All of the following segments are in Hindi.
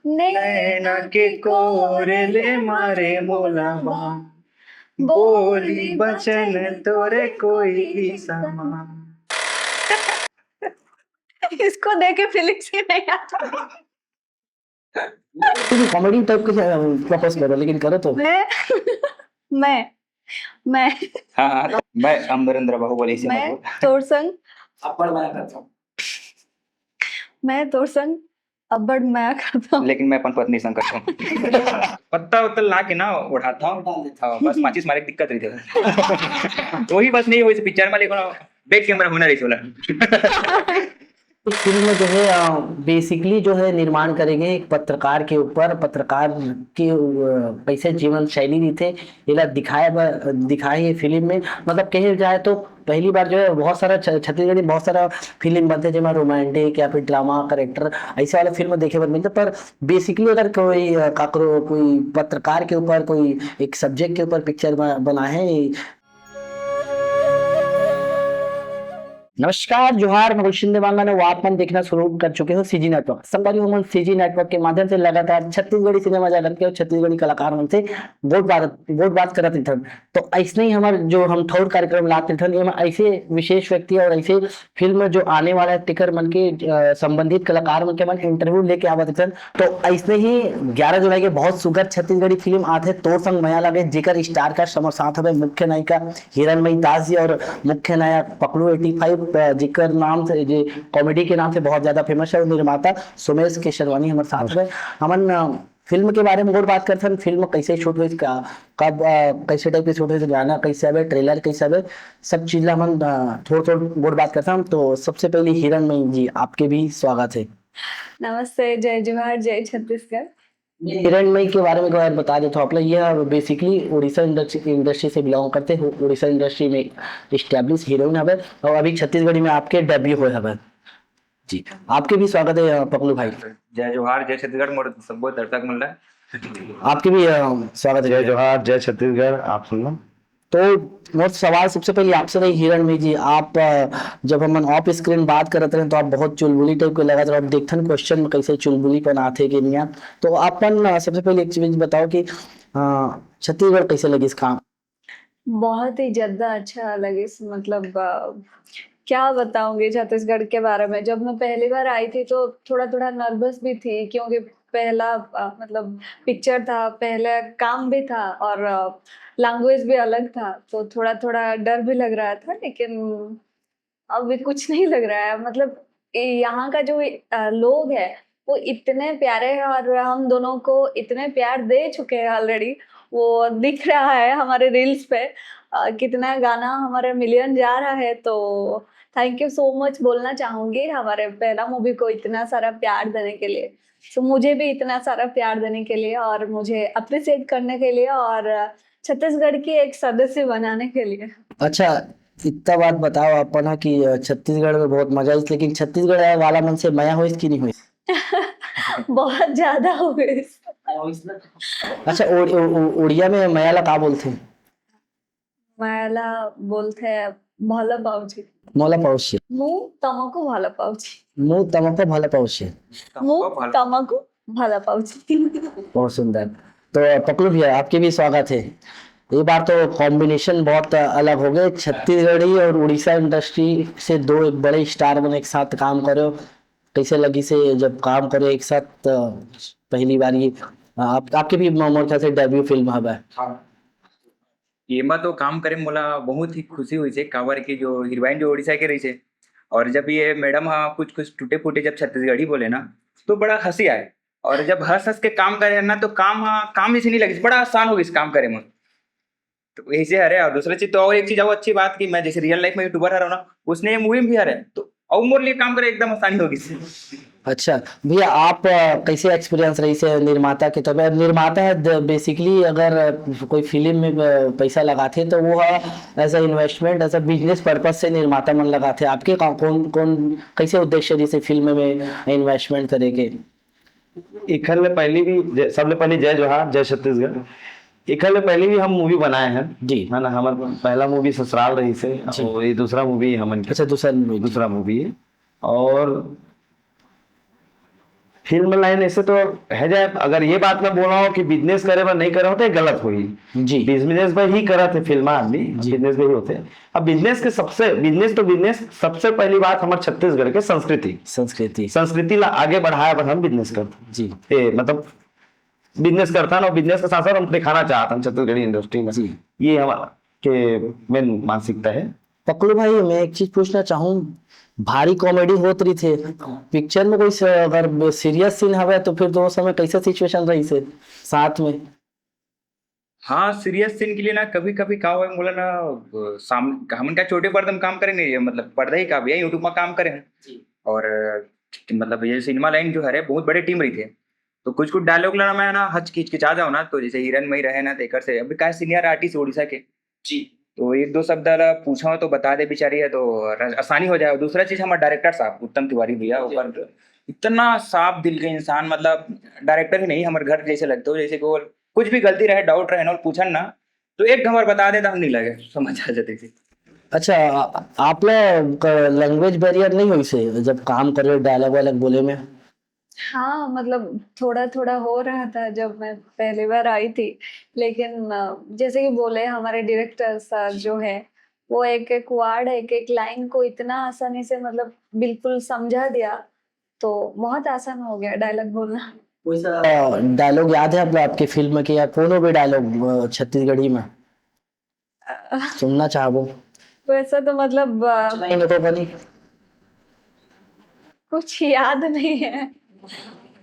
नैना के कोरले मारे मोलाबा, बोली बचन तोरे कोई समा। इसको देख के फीलिंग्स ही नहीं आता। तुम कॉमेडी टाइप के प्रपोज करो, लेकिन करो तो। मैं मैं हाँ हाँ, मैं अमरेंद्र बाहुबली से मैं तोर संग अप्पड़ मैं करता हूँ। मैं तोर संग अब्बड़ मैं करता हूँ। लेकिन मैं अपन पत्नी संग करता हूँ। पत्ता उत्तल ला के ना उठाता हूँ, हाँ, बस माचिस मारे की दिक्कत रही थी। वही बस नहीं, वही पिक्चर में लेकिन बैक कैमरा होना रही चला। इस फिल्म में जो है बेसिकली जो है निर्माण करेंगे एक पत्रकार के ऊपर, पत्रकार की कैसे जीवन शैली रही थे ये दिखाए ये फिल्म में। मतलब कहे जाए तो पहली बार जो है बहुत सारा छत्तीसगढ़ी बहुत सारा फिल्म बनते जिसमें रोमांटिक या फिर ड्रामा करेक्टर ऐसे वाले फिल्म देखे पर मिलते, पर बेसिकली अगर कोई काकरो कोई पत्रकार के ऊपर कोई एक सब्जेक्ट के ऊपर पिक्चर बना है। नमस्कार जोहार, मैं गुलशन देवांगन ने वापमन देखना शुरू कर चुके हो सीजी नेटवर्क। संगवारी वमन सीजी नेटवर्क के माध्यम से लगातार छत्तीसगढ़ी सिनेमा जालन के और छत्तीसगढ़ी कलाकार मन से वोट बात करत थन। तो ऐसे ही हमारे जो हम ठौर कार्यक्रम लाते थन, ये ऐसे विशेष व्यक्ति और ऐसे फिल्म जो आने वाला टिकर मन के संबंधित कलाकार मन के मन इंटरव्यू लेके आवत थन। तो ऐसे ही 11 जुलाई के बहुत सुगर छत्तीसगढ़ी फिल्म आते तोर संग मया लगे, जेकर स्टार का समर साथ हवे मुख्य नायिका हिरणमयी दास जी और मुख्य नायक पकड़ू 85 जिकर नाम से जे कॉमेडी के नाम से बहुत ज्यादा फेमस है, निर्माता सुमेश केशरवानी हमारे साथ में। हमन फिल्म के बारे में और बात करते हैं। फिल्म कैसे शूट हुई, कब कैसे टाइप के शूट हुई, गाना कैसे आवे, ट्रेलर कैसे आवे, सब चीज हम थोड़ा और बात करते हैं। तो सबसे पहले हिरणमयी जी आपके भी स्वागत है। नमस्ते, जय जोहार, जय छत्तीसगढ़। हिरणमयी के बारे में एक बार बता देते हो आप लोग। ये बेसिकली उड़ीसा इंडस्ट्री से बिलोंग करते हैं, उड़ीसा इंडस्ट्री में इस्टेब्लिश हीरोइन हवे और अभी छत्तीसगढ़ी में आपके डेब्यू हुए हवे जी। आपके भी स्वागत है पकलू भाई। जय जोहार, जय छत्तीसगढ़, मोर सबको दर्शक मिल रहा है। आपके भी स्वागत है। जय जोहार, जय छत्तीसगढ़। आप सुनो तो मोर सवाल सबसे पहले आपसे रही हिरणमयी जी, आप जब हम ऑफ स्क्रीन बात करते रहे तो आप बहुत चुलबुली टाइप के लगा था। आप देखथन क्वेश्चन में कैसे चुलबुली पन आते कि नहीं। तो अपन सबसे पहले एक चीज बताओ कि छत्तीसगढ़ कैसे लगी इस काम। बहुत ही ज्यादा अच्छा लगे, मतलब क्या बताऊंगी छत्तीसगढ़ के बारे में। जब मैं पहली बार आई थी तो थोड़ा थोड़ा नर्वस भी थी, क्योंकि पहला मतलब पिक्चर था, पहला काम भी था और लैंग्वेज भी अलग था, तो थोड़ा थोड़ा डर भी लग रहा था। लेकिन अभी कुछ नहीं लग रहा है। मतलब यहाँ का जो लोग है वो इतने प्यारे हैं और हम दोनों को इतने प्यार दे चुके हैं ऑलरेडी। वो दिख रहा है हमारे रील्स पे, कितना गाना हमारे मिलियन जा रहा है। तो थैंक यू सो मच बोलना चाहूंगी हमारे पहला मूवी को इतना सारा प्यार देने के लिए। तो मुझे भी इतना सारा प्यार देने के लिए और मुझे अप्रिशिएट करने के लिए और छत्तीसगढ़ की एक सदस्य बनाने के लिए। अच्छा, इतना बात बताओ आप ना कि छत्तीसगढ़ में बहुत मजा आई, लेकिन छत्तीसगढ़ वाला मन से मया हुई कि नहीं हुई। बहुत ज्यादा हो गई। अच्छा, उड़िया में मयाला का बोलते हैं। मला बोलते हैं भला पावची। मोला पाउशी मुंह तमको भला पावची। मुंह तमको भला पाउशी। मुंह तमको भला पावची। बहुत सुंदर। तो पकड़ू भैया आपके भी स्वागत है। ये बार तो कॉम्बिनेशन बहुत अलग हो गए, छत्तीसगढ़ी और उड़ीसा इंडस्ट्री से दो एक बड़े स्टार बने एक साथ काम करो। कैसे लगी से जब काम करो एक साथ पहली बार ये आपके भी मोर ख्याल से डेब्यू फिल्म हवा। एमा तो काम करे मोला बहुत ही खुशी हुई है, काबर की जो हीरोइन जो उड़ीसा के रही है। और जब ये मैडम कुछ कुछ टूटे फूटे जब छत्तीसगढ़ी बोले ना तो बड़ा हंसी आए। और जब हंस हंस के काम करे ना तो काम ऐसे नहीं लगे, बड़ा आसान हो गई इस काम करे में। तो ऐसे हरे। और दूसरी चीज तो और एक चीज और अच्छी बात की मैं जैसे रियल लाइफ में यूट्यूबर हरा ना, उसने ये मूवी में भी हरे तो और मोर लिए काम करे एकदम आसानी होगी। अच्छा भैया, आप कैसे एक्सपीरियंस रही से निर्माता के तौर पर। निर्माता है बेसिकली अगर कोई फिल्म में पैसा लगाते हैं तो वो as a investment as a business purpose से निर्माता मन लगाते हैं। आपके कौन कौन कैसे उद्देश्य जैसे फिल्म में इन्वेस्टमेंट करेंगे। इखल में पहली भी सबले पहले जय जोहार, जय छत्तीसगढ़। इखल में पहले भी हम मूवी बनाए हैं जी, है ना। हमारा पहला मूवी ससुराल रही से और ये दूसरा मूवी हमन अच्छा दूसरा दूसरा मूवी है। और फिल्म लाइन ऐसे तो है जाए, अगर ये बात मैं बोल रहा हूँ कि बिजनेस करे नहीं करे होते गलत हुई। जी बिजनेस में ही करा थे फिल्म आदमी, बिजनेस में ही होते। अब बिजनेस के सबसे बिजनेस तो बिजनेस, सबसे पहली बात हमारे छत्तीसगढ़ के संस्कृति ला आगे बढ़ाया पर हम बिजनेस करते जी मतलब बिजनेस करता ना, बिजनेस के साथ साथ हम दिखाना चाहता हूँ छत्तीसगढ़ी इंडस्ट्री में। जी। ये हमारा के मेन मानसिकता है। पकड़ू भाई, मैं एक चीज पूछना चाहूँ, भारी कॉमेडी होत रही थे पिक्चर में, कोई अगर सीरियस सीन हवे तो फिर तो उस समय कैसे सिचुएशन रही से साथ में? हाँ, सीरियस सीन के लिए ना कभी कभी का हुआ बोला ना, सामने हम क्या छोटे पर्दे में काम करेंगे, ये मतलब पर्दा ही का भी है, यूट्यूब में काम करें। और मतलब ये सिनेमा लाइन जो है बहुत बड़े टीम रही थे, तो कुछ कुछ डायलॉग लेना मैं ना हिचकिचा जाओ ना, तो जैसे हिरन में ही रहे ना तेकर से अभी का सीनियर आर्टिस्ट उड़ीसा के जी, तो एक दो शब्द पूछा हो तो बता दे बेचारी है, तो आसानी हो जाए। दूसरा चीज हमारे डायरेक्टर साहब उत्तम तिवारी भैया, ऊपर इतना साफ दिल के इंसान, मतलब डायरेक्टर ही नहीं हमारे घर जैसे लगते हो, जैसे कि वो कुछ भी गलती रहे डाउट रहे ना और पूछन ना तो एक घंबर बता देता, हम नहीं लगे समझ आ जाते थे। अच्छा, आप लोग लैंग्वेज बैरियर नहीं हुई से जब काम कर रहे डायलॉग वायलॉग बोले में? हाँ, मतलब थोड़ा थोड़ा हो रहा था जब मैं पहली बार आई थी, लेकिन जैसे कि बोले हमारे डायरेक्टर सर जो है, वो एक एक वर्ड एक एक लाइन को इतना आसानी से मतलब बिल्कुल समझा दिया, तो बहुत आसान हो गया डायलॉग बोलना। कोई सा डायलॉग याद है आप आपके फिल्म के, या कोनो भी डायलॉग छत्तीसगढ़ी में सुनना चाहो? वैसा तो मतलब नहीं तो बनी। कुछ याद नहीं है।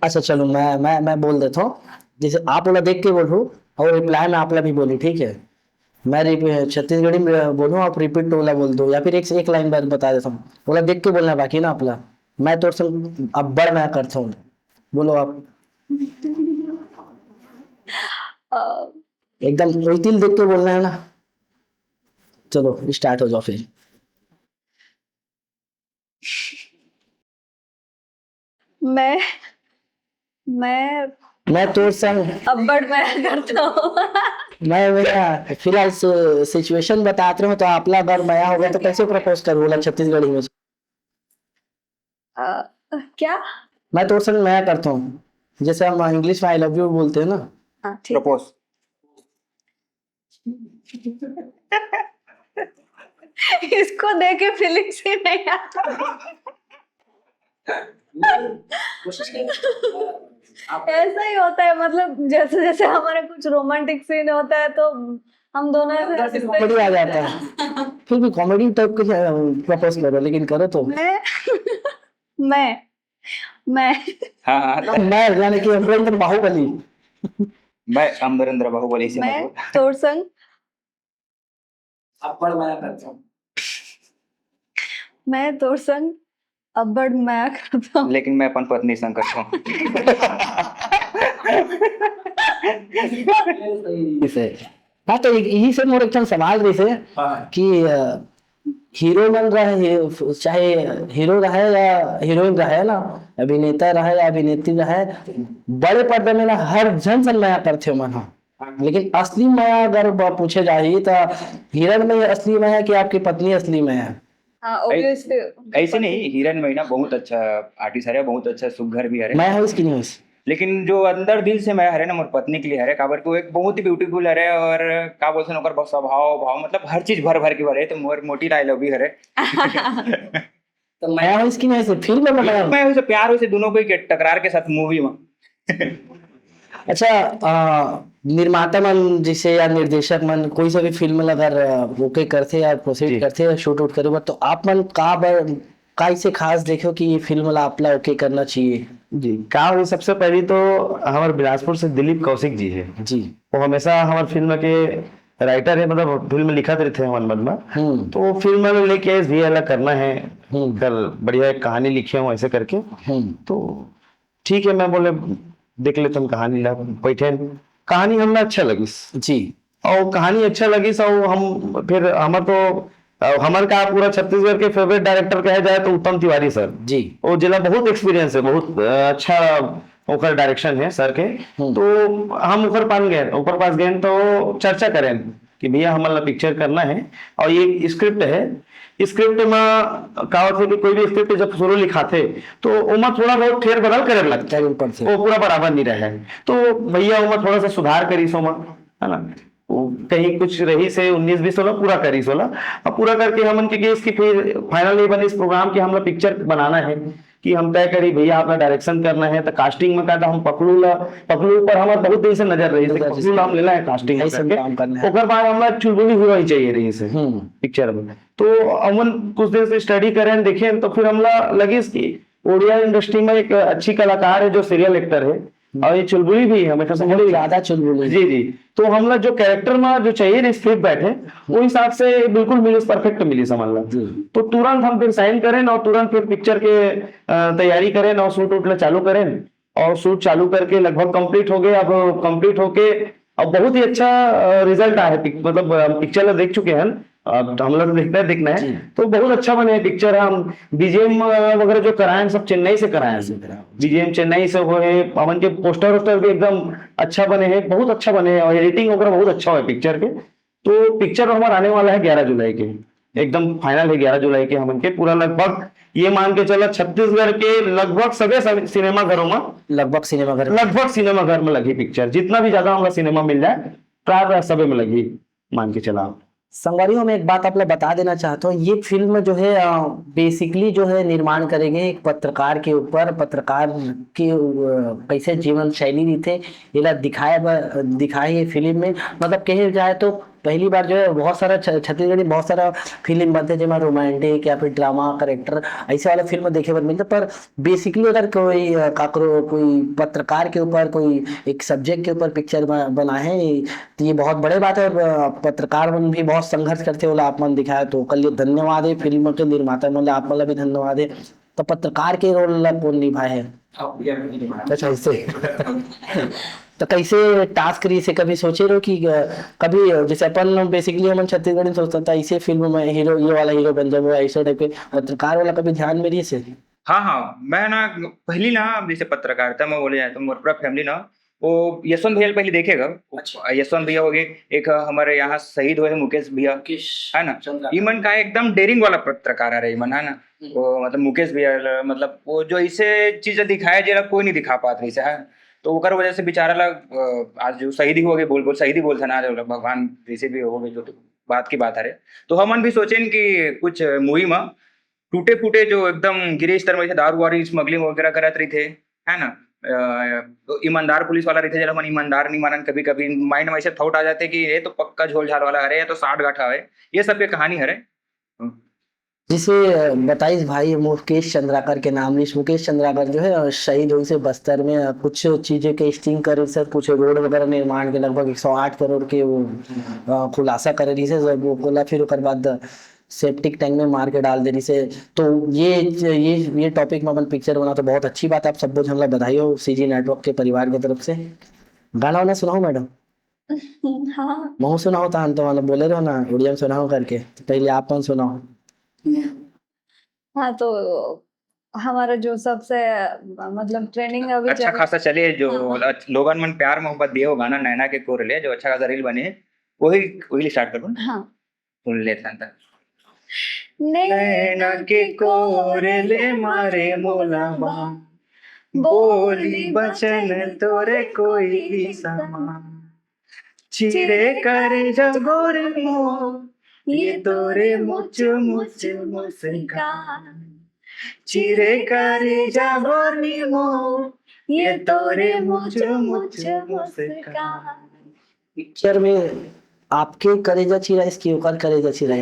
अच्छा चलो, मैं बोल देता हूँ। जैसे आप बोला देख के बोलूँ और रिप्लाई में आप भी बोली, ठीक है? मैं छत्तीसगढ़ी में बोलूँ, आप रिपीट वाला बोल दो, या फिर एक लाइन बाद बता देता हूँ। बोला देख के बोलना बाकी ना आपला। मैं तो अब बड़ मैं करता हूँ, बोलो आप। अ, एकदम वही दिल देख के बोलना है ना। चलो स्टार्ट हो जाओ फिर। मैं मैं मैं तो संग अब्बड़ मैं करता हूँ। मैं फिलहाल सिचुएशन बताते हो, तो आपला अगर मैं होगा तो कैसे प्रपोज कर बोला छत्तीसगढ़ी में? क्या? मैं तो संग मैं करता हूँ, जैसे हम इंग्लिश में आई लव यू बोलते हैं ना। हाँ ठीक है। प्रपोज इसको देख के फीलिंग्स ही नहीं आता। ऐसा ही होता है, मतलब जैसे जैसे हमारा कुछ रोमांटिक सीन होता है तो हम दोनों ऐसे कॉमेडी आ जाता है, फिर भी कॉमेडी टाइप के प्रपोज करो, लेकिन करो तो। मैं मैं हाँ हाँ, मैं यानी कि अमरेंद्र बाहुबली। मैं अमरेंद्र बाहुबली से मैं मतलब तोर संग अब्बड़ मैं करता हूँ। मैं तोर संग अब्बड़ मैं करता हूँ। लेकिन मैं अपन पत्नी संग करता हूँ। इसे हाँ, तो यही से मोर एक सवाल रही है कि हीरो बन रहे, चाहे हीरो रहे या हीरोइन रहे ना, अभिनेता रहे या अभिनेत्री रहे, बड़े पर्दे में ना हर जन सन माया करते हो मन। लेकिन असली माया अगर पूछे जाए तो हिरण में असली माया कि आपकी पत्नी असली माया? हाँ ऑब्वियसली। ऐसे नहीं, हिरन महीना बहुत अच्छा आर्टिस्ट है, बहुत अच्छा सुघर भी है, मैं हूँ इसकी नहीं हूँ। लेकिन जो अंदर दिल से मैं हरे ना मोर पत्नी के लिए हरे, काबर को एक बहुत ही ब्यूटीफुल हरे, और का बोलते ओकर बस स्वभाव भाव मतलब हर चीज भर भर के भरे, तो मोर मोटी लाई लव भी हरे। तो मैं हूँ इसकी नहीं हूँ, फिल्म में मैं हूँ। मैं उसे प्यार उसे दोनों को ही टकरार के साथ मूवी में। अच्छा, निर्माता मन जैसे या निर्देशक मन कोई सा भी फिल्म अगर ओके करते या प्रोसीड करते या शूट आउट करे, तो आप मन का इसे खास देखो कि ये फिल्म ला आपला ओके करना चाहिए? जी, काम ये सबसे पहले तो हमारे बिलासपुर से दिलीप कौशिक जी है जी। वो हमेशा हमारे फिल्म के राइटर है, मतलब फिल्म लिखा रहते हैं हमारे मन में। तो वो फिल्म में लेके भी अलग करना है, कल बढ़िया एक कहानी लिखे हूँ ऐसे करके। तो ठीक है, मैं बोले देख लेते हम कहानी ला बैठे, कहानी हमें अच्छा लगी जी, और कहानी अच्छा लगी सो हम फिर हमारे तो हमारे का पूरा छत्तीसगढ़ के फेवरेट डायरेक्टर कहे जाए तो उत्तम तिवारी सर जी। वो जिला बहुत एक्सपीरियंस है, बहुत अच्छा ओकर डायरेक्शन है सर के। तो हम ऊपर पास गए तो चर्चा करें कि भैया हमारा पिक्चर करना है और ये स्क्रिप्ट है, स्क्रिप्ट में का होता है कि कोई भी स्क्रिप्ट जब शुरू लिखाते तो उमा थोड़ा बहुत फेर बदल करे लगता है, ऊपर से वो पूरा बराबर नहीं रहे, तो भैया उमा थोड़ा सा सुधार करी सोमा, है ना, वो कहीं कुछ रही से 19-20 सोलह पूरा करी सोलह, अब पूरा करके हमन के इसकी फिर फाइनल नहीं बनी इस प्रोग्राम की, हम लोग पिक्चर बनाना है कि हम तय करी भैया अपना डायरेक्शन करना है, तो कास्टिंग में का हम पकड़ू पर हमारे बहुत दिन से नजर रही है, पकड़ू हम लेला है कास्टिंग ऐसे करके, काम करना है। ओकर बाद हमरा चुलबुली हीरोइन चाहिए रही से पिक्चर में, तो अमन कुछ दिन से स्टडी करें देखें तो फिर हमला लगी कि ओडिया इंडस्ट्री में एक अच्छी कलाकार है जो सीरियल एक्टर है, और ये चुलबुली भी हमेशा से बहुत ज्यादा चुलबुली। जी जी, तो हम लोग जो कैरेक्टर में जो चाहिए ना स्क्रिप्ट बैठे वो हिसाब से बिल्कुल मिली, परफेक्ट मिली समझ लो, तो तुरंत हम फिर साइन करें और तुरंत फिर पिक्चर के तैयारी करें और शूट वूट चालू करें, और शूट चालू करके लगभग कंप्लीट हो गए, अब कंप्लीट होके अब बहुत ही अच्छा रिजल्ट आया है, मतलब पिक्चर देख चुके हैं, अब हम लोग देखना है तो बहुत अच्छा बने पिक्चर। हम बीजीएम वगैरह जो कराए सब चेन्नई से कराए हैं, बीजीएम चेन्नई से हुए, पवन के पोस्टर वोस्टर भी एकदम अच्छा बने हैं, बहुत अच्छा बने हैं, और एडिटिंग वगैरह बहुत अच्छा हुआ है पिक्चर के। तो पिक्चर हमारा आने वाला है 11 जुलाई के, एकदम फाइनल है 11 जुलाई के, हम के पूरा लगभग ये मान के चलो छत्तीसगढ़ के लगभग सभी सिनेमा घरों में लगभग सिनेमा घर में लगी पिक्चर, जितना भी ज्यादा हमारा सिनेमा मिल जाए प्राय सभी में लगी, मान के चला। संगवारियों में एक बात आप लोग बता देना चाहता हूँ, ये फिल्म जो है बेसिकली जो है निर्माण करेंगे एक पत्रकार के ऊपर, पत्रकार की कैसे जीवन शैली रही थे ये दिखाया ये फिल्म में, मतलब कहे जाए तो पहली बार जो है बहुत सारा छत्तीसगढ़ी बहुत सारा फिल्म बनते जिसमें रोमांटिक या फिर ड्रामा करेक्टर ऐसे वाले फिल्म देखे पर मिलते, पर बेसिकली अगर कोई कोई पत्रकार के ऊपर कोई एक सब्जेक्ट के ऊपर पिक्चर बना है तो ये बहुत बड़े बात है, और पत्रकार मन भी बहुत संघर्ष करते बोला आप मन दिखाया, तो कल धन्यवाद है फिल्म के निर्माता मतलब आप मतलब भी धन्यवाद है। तो पत्रकार के रोल कौन निभाए है? अच्छा ऐसे तो कैसे टास्क रही से कभी सोचे रहो कि कभी जैसे अपन बेसिकली हम छत्तीसगढ़ी सोचता था ऐसे फिल्म में हीरो ये वाला हीरो बन जाए ऐसे टाइप के, पत्रकार वाला कभी ध्यान में रही से? हाँ, मैं ना पहली ना जैसे पत्रकारिता में बोले जाए तो मोर पूरा फैमिली ना वो यशवंत भैया पहले देखेगा। यशवंत भैया हो गए, एक हमारे यहाँ शहीद हुए मुकेश भैया, है ना, ईमन का एकदम डेयरिंग वाला पत्रकार है ईमन, है ना, वो मतलब मुकेश भैया मतलब वो जो इसे चीज दिखाया जरा कोई नहीं दिखा पाते इसे, है, तो ओकर वजह से बेचारा लग आज जो शहीदी हो गए बोल शहीदी बोलते ना भगवान जैसे भी हो गए जो बात की बात है, तो हमन भी सोचें कि कुछ मूवी में टूटे फूटे जो एकदम गिरे स्तर में दारू वारू स्मगलिंग वगैरह करत रही थे, है ना, तो ईमानदार पुलिस वाला रहते जरा मन ईमानदार नहीं मानन, कभी कभी माइंड में ऐसे थॉट आ जाते कि ये तो पक्का झोल झाल वाला है, ये तो साठ गाठा है, ये सब के कहानी है। जिसे बताइए भाई मुकेश चंद्राकर के नाम नहीं, मुकेश चंद्राकर जो है शहीद हुई से बस्तर में कुछ चीजें के स्टिंग करे से, कुछ रोड वगैरह निर्माण के लगभग 108 करोड़ के वो खुलासा करे रही से, वो बोला फिर उसके बाद सेप्टिक टैंक में मार के डाल देने से, तो ये टॉपिक में अपन पिक्चर बना तो बहुत अच्छी बात है, आप सब कुछ हमला बधाई हो सीजी नेटवर्क के परिवार की तरफ से। गाना वाना सुनाओ मैडम? हाँ महू सुनाओ तो मतलब बोले रहो ना उड़िया में सुनाओ करके, तो पहले आप कौन सुनाओ? हाँ, तो हमारा जो सबसे मतलब ट्रेंडिंग अभी अच्छा चल खासा चले जो हाँ। लोगन मन प्यार मोहब्बत दिए वो गाना नैना के कोर ले जो अच्छा खासा रील बने वही स्टार्ट करूँ ना, हाँ, सुन लेता था। नैना के कोर ले मारे मोलाबा बोली बचन तोरे कोई भी समा चिरे करे जगोर मो ये तोरे मुच मुच मुस्कान चिरे करे जगोर मो ये तोरे मुच मुच मुस्कान। पिक्चर में आपके करेजा चिरा इसकी ओकर करेजा चिरा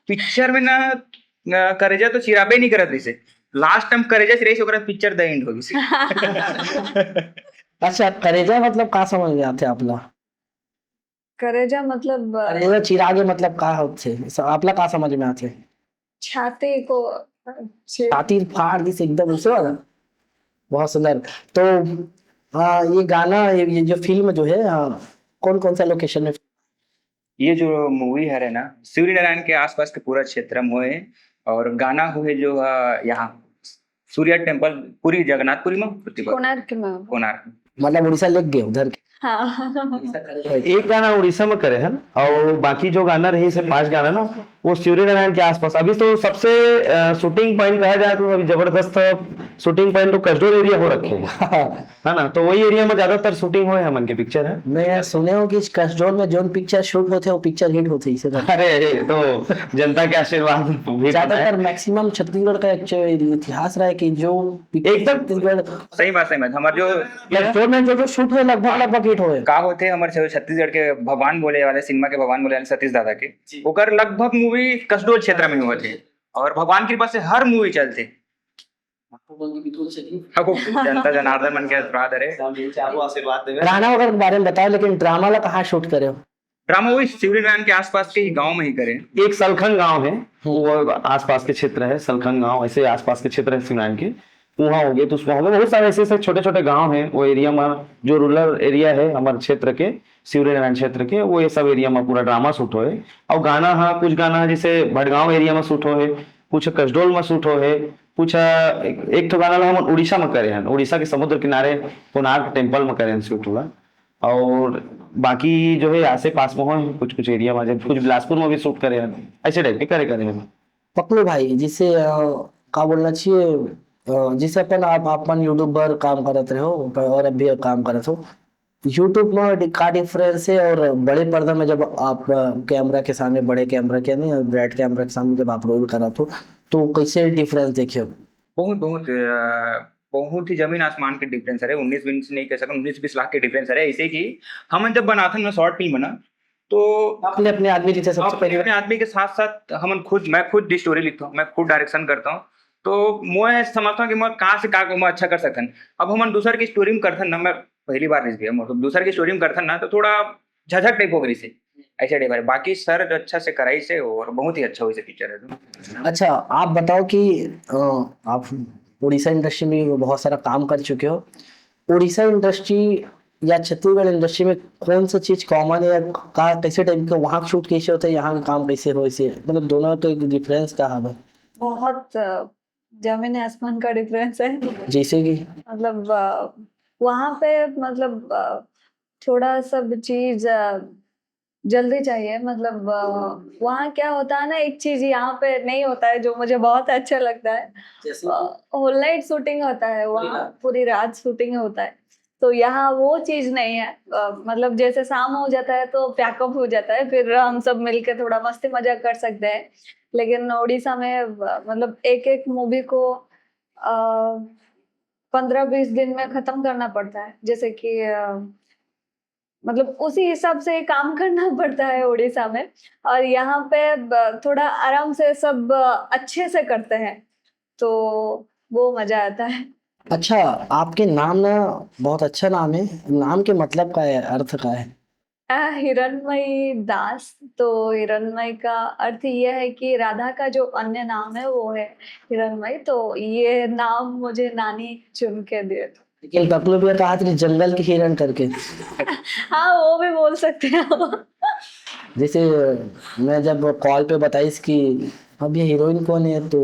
पिक्चर में ना करेजा तो चिराबे नहीं करत इसे, लास्ट टाइम करेजा चिराई से ओकरा पिक्चर द एंड हो गई। अच्छा करेजा मतलब का समझ में आते आपला? करेजा मतलब करेजा चिरागे मतलब का होते आपला का समझ में आते? छाती को छाती फाड़ दी से एकदम उसे वाला, बहुत सुंदर। तो ये गाना ये जो फिल्म जो है कौन कौन सा लोकेशन में? ये जो मूवी है ना सूर्य नारायण के आसपास के पूरा क्षेत्र में हुए, और गाना हुए जो यहाँ सूर्य टेम्पल पूरी जगन्नाथपुरी में कोणार्क में, कोणार्क मतलब उड़ीसा लग गए उधर के। हाँ एक गाना उड़ीसा में करे है और बाकी जो गाना रही से 5 गाना ना वो सूर्यनारायण के आसपास अभी तो सबसे शूटिंग पॉइंट कहा जाए तो अभी जबरदस्त शूटिंग पॉइंट तो कसडोल एरिया हो रखे हैं, है ना। तो वही एरिया में ज्यादातर शूटिंग हुए हमन के पिक्चर है। मैं सुने हूँ कि कसडोल में जो पिक्चर शूट होते हैं वो पिक्चर हिट होते हैं इसे अरे तो जनता के आशीर्वाद भी होता है। ज्यादातर मैक्सिमम छत्तीसगढ़ का एक इतिहास रहा है कि जो एकदम छत्तीसगढ़ सही बात हमारे जो कसडोल में जो शूट हुए लगभग हिट हुए। का होते हमारे छत्तीसगढ़ के भगवान बोले वाले सिनेमा के भगवान बोले वाले सतीश दादा के ओकर लगभग मूवी कसडोल क्षेत्र में हुए थे और भगवान की कृपा से हर मूवी चलते। जनता जनार्दन मन के आशीर्वाद है। गाना वगैरह के बारे में बताओ, लेकिन ड्रामा ला कहाँ शूट करे हो? ड्रामा वही शिवरीनारायण के आसपास के ही गांव में ही करें। एक सलखन गांव है, वो आसपास के क्षेत्र है, सलखन गांव ऐसे आसपास के क्षेत्र है शिवनारायण के, वहाँ हो गए। तो उसमें होंगे बहुत सारे ऐसे छोटे छोटे गांव हैं वो एरिया में, जो रूरल एरिया है हमारे क्षेत्र के, शिवनारायण क्षेत्र के, वो ये सब एरिया में पूरा ड्रामा शूट हो है। और गाना, हाँ कुछ गाना जैसे भटगांव एरिया में शूट हो है, कुछ कसडोल में शूट हो है, कुछ एक तो गाना हम उड़ीसा में करे हैं, उड़ीसा के समुद्र किनारे कोणार्क टेम्पल में करे हैं शूट हुआ। और बाकी जो है आसे पास में हो कुछ कुछ एरिया में, कुछ बिलासपुर में भी शूट करे हैं, ऐसे टाइप के करे हैं। पकलू भाई, जिसे का बोलना चाहिए, जिसे अपन यूट्यूब पर काम करते रहे हो और अभी काम करते हो, यूट्यूब में का डिफरेंस है और बड़े पर्दा में जब आप कैमरा के सामने, बड़े कैमरा के नहीं ब्राइट कैमरा के सामने जब आप रोल करा तो कैसे डिफरेंस देखे हो? बहुत बहुत बहुत ही जमीन आसमान के डिफरेंस है। 19-20 नहीं कह सकता, 19-20 लाख के डिफरेंस है। ऐसे कि हम जब बनाते हैं शॉर्ट फिल्म बना तो अपने आदमी जैसे सबसे पहले अपने आदमी के साथ साथ मैं खुद स्टोरी लिखता हूँ, मैं खुद डायरेक्शन करता हूँ। तो मैं समझता हूँ कि मैं कहाँ से कहाँ मैं अच्छा कर सकता हूँ। अब हम दूसर की स्टोरी में करते ना, मैं पहली बार नहीं गया मतलब दूसर की स्टोरी में करते ना तो थोड़ा झझक टाइप हो गई से ऐसे टाइप है। बाकी सर अच्छा से कराई से और बहुत ही अच्छा हुई से पिक्चर है। तो अच्छा आप बताओ कि आप उड़ीसा इंडस्ट्री में बहुत सारा काम कर चुके हो, उड़ीसा इंडस्ट्री या छत्तीसगढ़ इंडस्ट्री में कौन सा चीज कॉमन है, का कैसे टाइप का वहाँ शूट कैसे होता है, यहाँ का काम कैसे हो, इसे मतलब दोनों का एक डिफरेंस क्या है? बहुत जमीन आसमान का डिफरेंस है। जैसे कि मतलब वहाँ पे मतलब थोड़ा सब चीज जल्दी चाहिए। मतलब वहाँ क्या होता है ना, एक चीज यहाँ पे नहीं होता है जो मुझे बहुत अच्छा लगता है। होल नाइट शूटिंग होता है वहाँ, पूरी रात शूटिंग होता है। तो यहाँ वो चीज नहीं है। मतलब जैसे शाम हो जाता है तो पैकअप हो जाता है, फिर हम सब मिलके थोड़ा मस्ती मजाक कर सकते हैं। लेकिन उड़ीसा में मतलब एक एक मूवी को 15-20 दिन में खत्म करना पड़ता है। जैसे कि मतलब उसी हिसाब से काम करना पड़ता है उड़ीसा में। और यहाँ पे थोड़ा आराम से सब अच्छे से करते हैं, तो वो मजा आता है। अच्छा, आपके नाम ना बहुत अच्छा नाम है, नाम के मतलब का है, अर्थ का है? हिरणमयी दास। तो हिरणमयी का अर्थ ये है कि राधा का जो अन्य नाम है वो है हिरणमयी। तो ये नाम मुझे नानी चुन के दिए थे। लेकिन पपलू भैया कहा था जंगल के हिरण करके। हाँ वो भी बोल सकते हैं। जैसे मैं जब कॉल पे बताइस कि अब ये हीरोइन कौन है, तो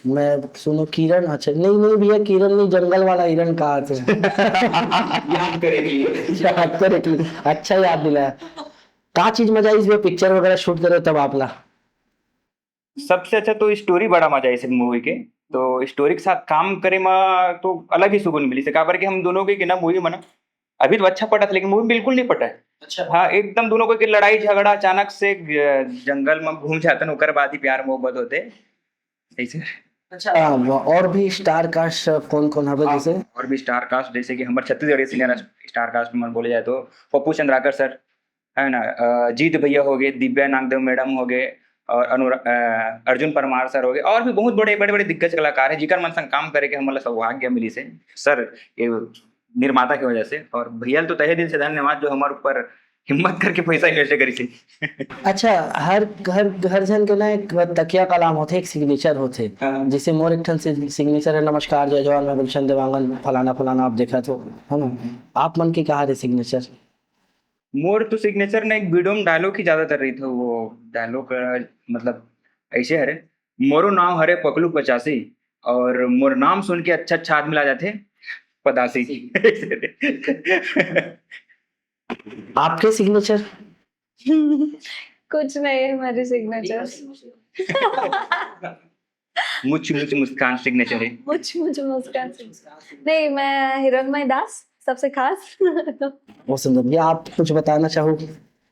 मैं सुनो किरण, अच्छा नहीं नहीं भैया किरण नहीं, जंगल वाला हिरण कहा थे। याद करेगी। अच्छा याद दिलाया। का चीज मजा आई इसमें पिक्चर वगैरह शूट करे तब आपला? सबसे अच्छा तो स्टोरी बड़ा मजा है इस मूवी के। तो स्टोरी के साथ काम करे में तो अलग ही सुकून मिली से काबर के हम दोनों के ना मूवी बना अभी तो अच्छा पटा था, लेकिन मूवी बिल्कुल नहीं पटा है। अच्छा हाँ एकदम दोनों को लड़ाई झगड़ा अचानक से जंगल में घूम जाते हैं, ओकर बाद ही प्यार मोहब्बत होते ऐसे। अच्छा, और भी स्टार कास्ट कौन कौन है जैसे? और भी स्टार कास्ट जैसे कि हमारे छत्तीसगढ़ सीनियर स्टार कास्ट में बोले जाए तो पप्पू चंद्राकर सर है ना, जीत भैया हो गए, दिव्या नागदेव मैडम हो गए, और अर्जुन परमार सर हो गए, और भी बहुत बड़े बड़े बड़े दिग्गज कलाकार हैं जिकर मन संग काम करे के हमारा सौभाग्य मिली से सर ये निर्माता की वजह से। और भैया तो तहे दिल से धन्यवाद जो हमारे ऊपर हिम्मत करके पैसा इन्वेस्ट करी थी। अच्छा, हर घर जन के ना एक तकिया कलाम होते, एक सिग्नेचर होते, जैसे मोर एक ठन सिग्नेचर है नमस्कार जय जवान मैं गुलशन देवांगन फलाना फलाना, आप देखा तो है ना, आप मन की कहा थे सिग्नेचर? मोर तो सिग्नेचर ने एक वीडियो में डायलॉग ही ज्यादा कर रही थी। वो डायलॉग मतलब ऐसे हरे, मोरो नाम हरे पकलू 85 और मोर नाम सुन के अच्छा अच्छा आदमी ला जाते पदासी। आपके सिग्नेचर? कुछ नहीं है मेरी सिग्नेचर। मुझ मुझ मुस्कान सिग्नेचर है। मुझे मुस्कान से नहीं, मैं हिरणमय दास सबसे खास। बहुत सुंदर भैया, आप कुछ बताना चाहो?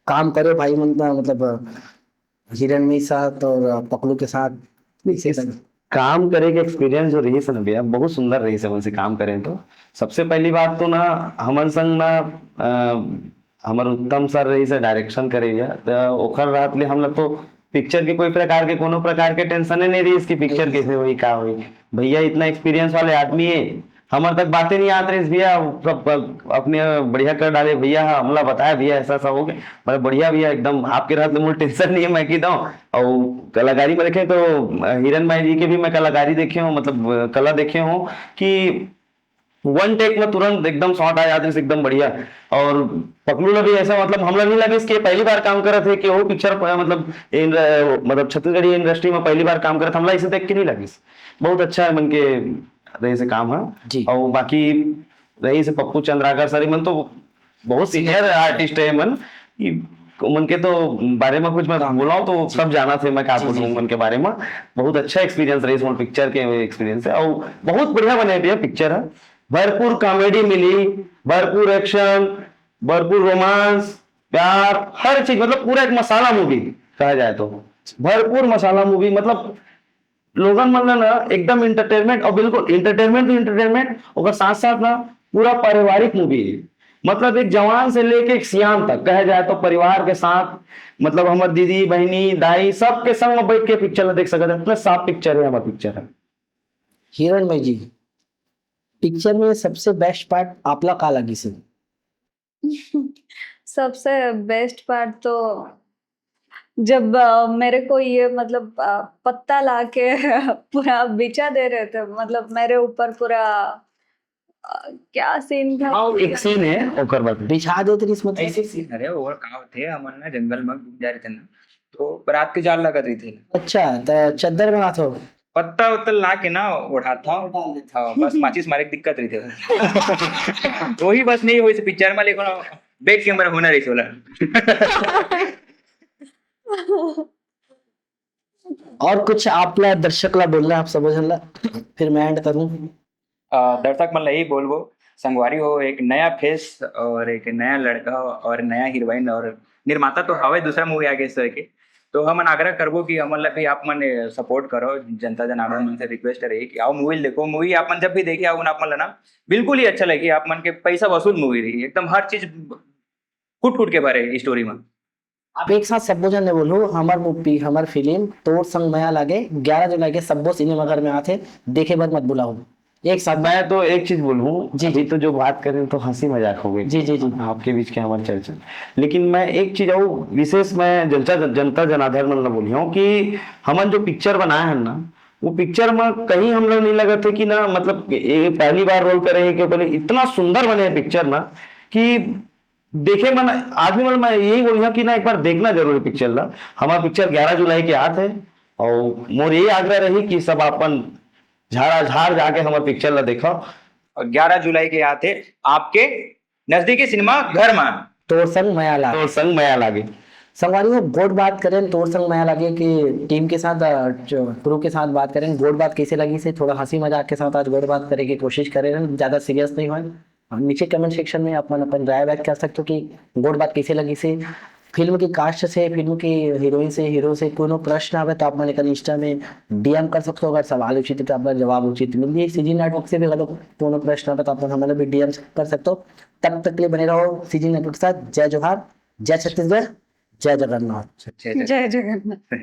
काम करे भाई मतलब हिरण में साथ और पकलू के साथ इसे काम करे के एक्सपीरियंस जो रही है ना भैया, बहुत सुंदर रही है उनसे काम करें तो। सबसे पहली बात तो ना हमन संग ना हमर उत्तम सर रही से डायरेक्शन करे भैया, तो ओखर रात ले हम लोग तो पिक्चर के कोई प्रकार के कोनो प्रकार के टेंशन नहीं रही इसकी पिक्चर कैसे हुई का हुई। भैया इतना एक्सपीरियंस वाले आदमी है, हमारे तक बातें नहीं आती रही भैया, अपने बढ़िया कर डाले भैया, हमला बताया भैया ऐसा ऐसा हो गया, मतलब बढ़िया भैया एकदम आपके रात में मुझे टेंशन नहीं है मैं की और कलाकारी में देखे तो हिरन भाई जी के भी मैं कलाकारी देखे हूँ, मतलब कला देखे हूँ कि वन टेक में तुरंत एकदम शॉट आ जाते हैं एकदम बढ़िया। और पकड़ू ने भी ऐसा मतलब हम लोग नहीं लगे इसके पहली बार काम कर रहे थे कि वो पिक्चर मतलब छत्तीसगढ़ी इंडस्ट्री में पहली बार काम कर रहे थे, हमला इसे देख के नहीं लगे। बहुत अच्छा है मन के रही से काम है। और बाकी रही से पप्पू चंद्राकर सर मन तो बहुत सीनियर आर्टिस्ट है मन मन के तो बारे में कुछ मैं बोला तो सब जाना थे मैं क्या बोलूँ मन के बारे में। बहुत अच्छा एक्सपीरियंस रही पिक्चर के एक्सपीरियंस है और बहुत बढ़िया बने भैया पिक्चर है। भरपूर कॉमेडी मिली, भरपूर एक्शन, भरपूर रोमांस, प्यार, हर चीज मतलब पूरा एक मसाला मूवी कहा जाए तो भरपूर मसाला मूवी। मतलब लोगन मतलब ना एकदम इंटरटेनमेंट और बिल्कुल इंटरटेनमेंट और साथ साथ ना पूरा पारिवारिक मूवी है। मतलब एक जवान से लेके एक सियान तक कहा जाए तो परिवार के साथ मतलब हमारे दीदी बहनी दाई सबके संग में बैठ के पिक्चर देख सकते हैं। इतना साफ पिक्चर है हमारा पिक्चर है। हिरण भाई जी, पिक्चर में सबसे बेस्ट पार्ट आपला का लगी से? सबसे बेस्ट पार्ट तो जब मेरे को ये मतलब पत्ता लाके पूरा बिछा दे रहे थे, मतलब मेरे ऊपर पूरा क्या सीन था। एक सीन है ओकर बाद बिछा दो तेरी इसमें ऐसे सीन अरे और कहाँ थे हमन ना जंगल में घूम जा रहे थे ना, तो रात के जाल लगा रही थी। अच्छा तो चद्दर बना थो पत्ता उत्ता ला के ना उठाता हाँ, बस माचिस मारे की दिक्कत रही थी। वही बस नहीं हुई पिक्चर में, लेकिन बैक कैमरा होना रही सोला। और कुछ आपला दर्शकला बोलना आप समझला फिर मैं एंड करूं। दर्शक मतलब यही बोलबो संगवारी हो एक नया फेस और एक नया लड़का और नया हीरोइन और निर्माता तो हवे दूसरा मूवी आगे इस तरह के, तो हम आग्रह करबो कि हमन ला भी आप मन सपोर्ट करो। जनता जनार्दन मन से रिक्वेस्ट रही कि आओ मूवी देखो, मूवी आप मन जब भी देखिए आओ आप मन ना बिल्कुल ही अच्छा लगी, आप मन के पैसा वसूल मूवी रही एकदम, हर चीज फुट फुट के भरे स्टोरी में। आप एक साथ सबो जन ने बोलो हमार मूवी हमार फिल्म तोर संग माया लागे 11 जुलाई के सबो सिनेमाघर में आते देखे बर मत बुलाओ एक साथ। मैं तो एक चीज बोलूं जी तो जो बात करें तो हंसी मजाक हो गई जी आपके बीच के हमारी चर्चा, लेकिन मैं एक चीज और विशेष मैं जनता जनार्दन मतलब बोली हूँ कि हमन जो पिक्चर बनाए हैं ना वो पिक्चर में कहीं हम लोग नहीं लगे थे कि ना मतलब ये पहली बार रोल करे कि पहले इतना सुंदर बने पिक्चर ना कि देखे मन आदमी मतलब मैं यही बोलूंगा कि ना एक बार देखना जरूरी पिक्चर ला। हमारा पिक्चर 11 जुलाई के आते है और मोर यही आग्रह रही कि सब अपन झाड़ा झाड़ जाके हमारे पिक्चर ला देखो। 11 जुलाई के आते आपके नजदीकी सिनेमा घर में तोर संग माया लागे संगवारी में गोड बात करें तोर संग माया लागे कि टीम के साथ क्रू के साथ बात करें गोड बात कैसे लगी से थोड़ा हंसी मजाक के साथ आज गोड बात करे की कोशिश करें, ज्यादा सीरियस नहीं हो। नीचे कमेंट सेक्शन में अपन राय व्यक्त कर सकते हो कि गोड बात कैसे लगी से, फिल्म की कास्ट से, फिल्म की हीरोइन से, हीरो से कोनो प्रश्न आवे तो आप मैंने कल इंस्टा में डीएम कर सकते हो। अगर सवाल उचित है तो आपका जवाब उचित मिल जाए। सीजी नेटवर्क से भी अगर कोनो प्रश्न आवे तो आप हमें भी डीएम कर सकते हो। तब तक के लिए बने रहो सीजी नेटवर्क के साथ। जय जोहार, जय छत्तीसगढ़, जय जगन्नाथ। जय जगन्नाथ।